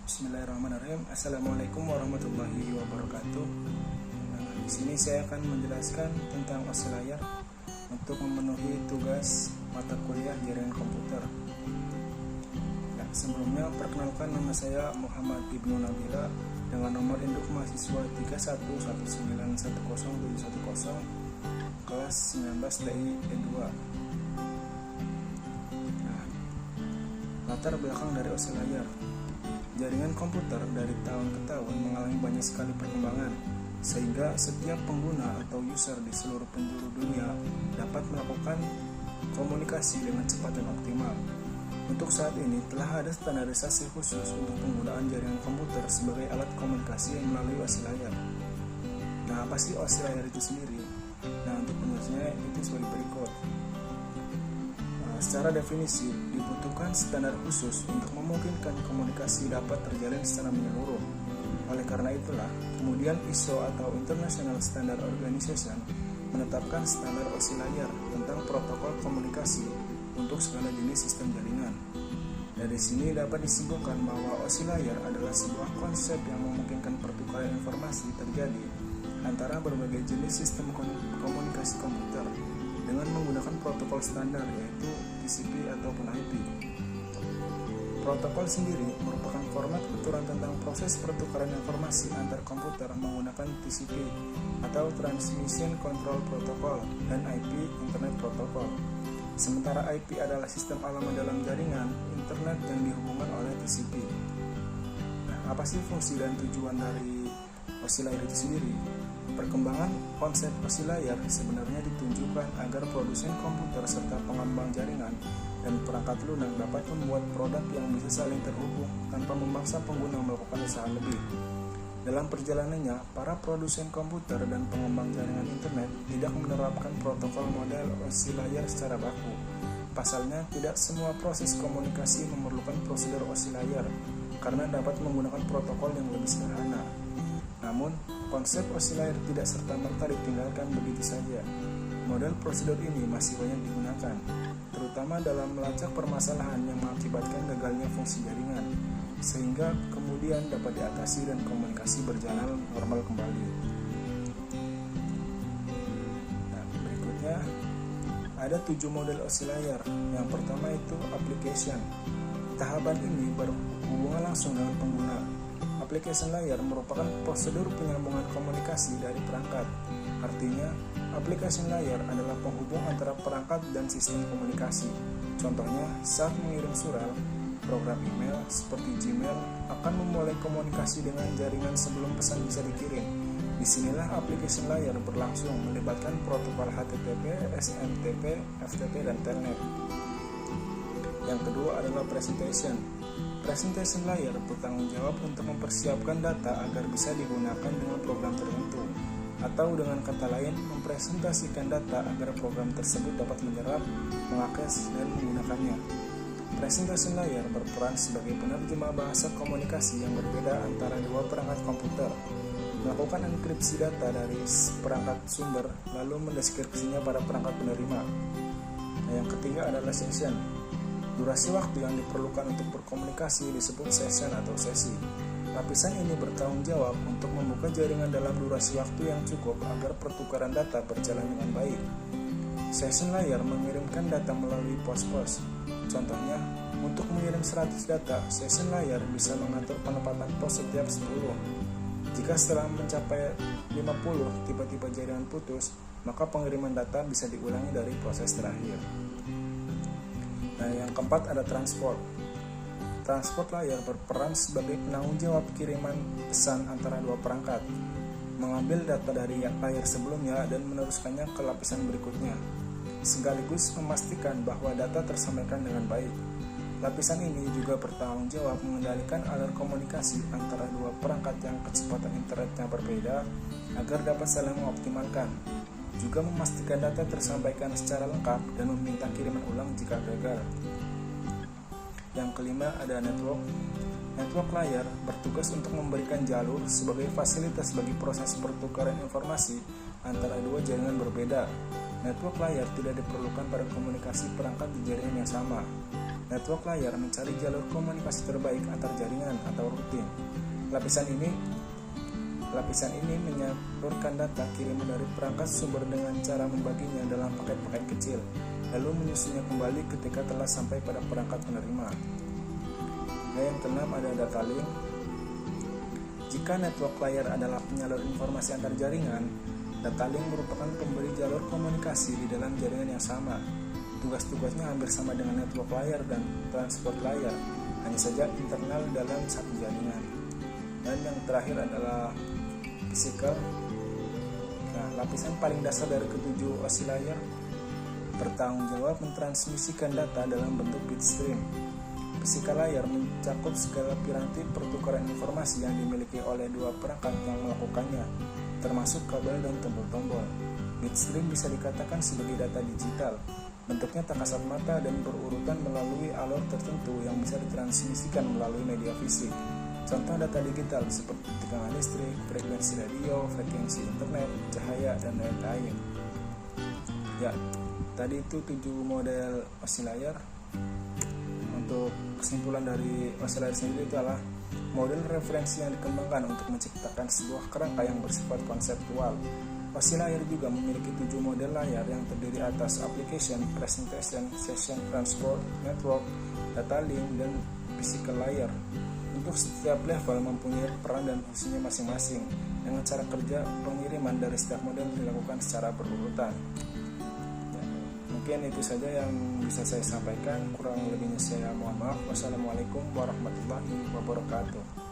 Bismillahirrahmanirrahim. Assalamualaikum warahmatullahi wabarakatuh. Di sini saya akan menjelaskan tentang OSI layar untuk memenuhi tugas mata kuliah jaringan komputer. Sebelumnya perkenalkan, nama saya Muhammad Ibnu Nabila dengan nomor induk mahasiswa 311910710 kelas 19 DI E2. Latar belakang dari OSI layar. Jaringan komputer dari tahun ke tahun mengalami banyak sekali perkembangan, sehingga setiap pengguna atau user di seluruh penjuru dunia dapat melakukan komunikasi dengan cepat dan optimal. Untuk saat ini telah ada standarisasi khusus untuk penggunaan jaringan komputer sebagai alat komunikasi yang melalui OSI layar. Nah, apa sih OSI layar itu sendiri? Nah, untuk penjelasannya itu sebagai berikut. Secara definisi, dibutuhkan standar khusus untuk memungkinkan komunikasi dapat terjalin secara menyeluruh. Oleh karena itulah, kemudian ISO atau International Standard Organization menetapkan standar OSI layar tentang protokol komunikasi untuk segala jenis sistem jaringan. Dari sini dapat disimpulkan bahwa OSI layar adalah sebuah konsep yang memungkinkan pertukaran informasi terjadi antara berbagai jenis sistem komunikasi komputer dengan menggunakan protokol standar, yaitu TCP ataupun IP. Protokol sendiri merupakan format aturan tentang proses pertukaran informasi antar komputer menggunakan TCP atau Transmission Control Protocol dan IP Internet Protocol. Sementara IP adalah sistem alamat dalam jaringan internet yang dihubungkan oleh TCP. Nah, apa sih fungsi dan tujuan dari OSI layar itu sendiri? Perkembangan konsep OSI layar sebenarnya ditunjukkan agar produsen komputer serta pengembang jaringan dan perangkat lunak dapat membuat produk yang bisa saling terhubung tanpa memaksa pengguna melakukan usaha lebih. Dalam perjalanannya, para produsen komputer dan pengembang jaringan internet tidak menerapkan protokol model OSI layar secara baku. Pasalnya, tidak semua proses komunikasi memerlukan prosedur OSI layar karena dapat menggunakan protokol yang lebih sederhana. Namun, konsep OSI layar tidak serta-merta ditinggalkan begitu saja. Model prosedur ini masih banyak digunakan, terutama dalam melacak permasalahan yang mengakibatkan gagalnya fungsi jaringan, sehingga kemudian dapat diatasi dan komunikasi berjalan normal kembali. Nah, berikutnya ada 7 model OSI layar. Yang pertama itu application. Tahapan ini berhubungan langsung dengan pengguna. Application layer merupakan prosedur penyambungan komunikasi dari perangkat. Artinya, application layer adalah penghubung antara perangkat dan sistem komunikasi. Contohnya, saat mengirim surat, program email seperti Gmail akan memulai komunikasi dengan jaringan sebelum pesan bisa dikirim. Disinilah application layer berlangsung melibatkan protokol HTTP, SMTP, FTP, dan Telnet. Yang kedua adalah presentation. Presentation layer bertanggung jawab untuk mempersiapkan data agar bisa digunakan dengan program tertentu, atau dengan kata lain, mempresentasikan data agar program tersebut dapat menyerap, mengakses, dan menggunakannya. Presentation layer berperan sebagai penerjemah bahasa komunikasi yang berbeda antara dua perangkat komputer, melakukan enkripsi data dari perangkat sumber, lalu mendeskripsinya pada perangkat penerima. Nah, yang ketiga adalah session. Durasi waktu yang diperlukan untuk berkomunikasi disebut session atau sesi. Lapisan ini bertanggung jawab untuk membuka jaringan dalam durasi waktu yang cukup agar pertukaran data berjalan dengan baik. Session layer mengirimkan data melalui pos-pos. Contohnya, untuk mengirim 100 data, session layer bisa mengatur penempatan pos setiap 10. Jika setelah mencapai 50 tiba-tiba jaringan putus, maka pengiriman data bisa diulangi dari proses terakhir. Nah, yang keempat ada transport. Transport layer berperan sebagai penanggung jawab kiriman pesan antara dua perangkat, mengambil data dari layer sebelumnya dan meneruskannya ke lapisan berikutnya, sekaligus memastikan bahwa data tersampaikan dengan baik. Lapisan ini juga bertanggung jawab mengendalikan alur komunikasi antara dua perangkat yang kecepatan internetnya berbeda agar dapat saling mengoptimalkan. Juga memastikan data tersampaikan secara lengkap dan meminta kiriman ulang jika gagal. Yang kelima ada network. Network layer bertugas untuk memberikan jalur sebagai fasilitas bagi proses pertukaran informasi antara dua jaringan berbeda. Network layer tidak diperlukan pada komunikasi perangkat di jaringan yang sama. Network layer mencari jalur komunikasi terbaik antar jaringan atau rutin. Lapisan ini menyalurkan data kiriman dari perangkat sumber dengan cara membaginya dalam paket-paket kecil, lalu menyusunnya kembali ketika telah sampai pada perangkat penerima. Dan yang keenam ada data link. Jika network layer adalah penyalur informasi antar jaringan, data link merupakan pemberi jalur komunikasi di dalam jaringan yang sama. Tugas-tugasnya hampir sama dengan network layer dan transport layer, hanya saja internal dalam satu jaringan. Dan yang terakhir adalah physical. Nah, lapisan paling dasar dari ketujuh OSI layer bertanggung jawab mentransmisikan data dalam bentuk bitstream. Physical layer mencakup segala piranti pertukaran informasi yang dimiliki oleh dua perangkat yang melakukannya, termasuk kabel dan tombol-tombol. Bitstream bisa dikatakan sebagai data digital. Bentuknya tak kasat mata dan berurutan melalui alur tertentu yang bisa ditransmisikan melalui media fisik. Contoh data digital seperti tegangan listrik, frekuensi radio, frekuensi internet, cahaya, dan lain-lain. Ya, tadi itu 7 model OSI layer. Untuk kesimpulan dari OSI layer sendiri itu adalah model referensi yang dikembangkan untuk menciptakan sebuah kerangka yang bersifat konseptual. OSI layer juga memiliki 7 model layar yang terdiri atas application, presentation, session, transport, network, data link, dan physical layer. Untuk setiap level mempunyai peran dan fungsinya masing-masing. Dengan cara kerja pengiriman dari setiap model dilakukan secara berurutan. Ya, mungkin itu saja yang bisa saya sampaikan. Kurang lebihnya saya mohon maaf. Wassalamualaikum warahmatullahi wabarakatuh.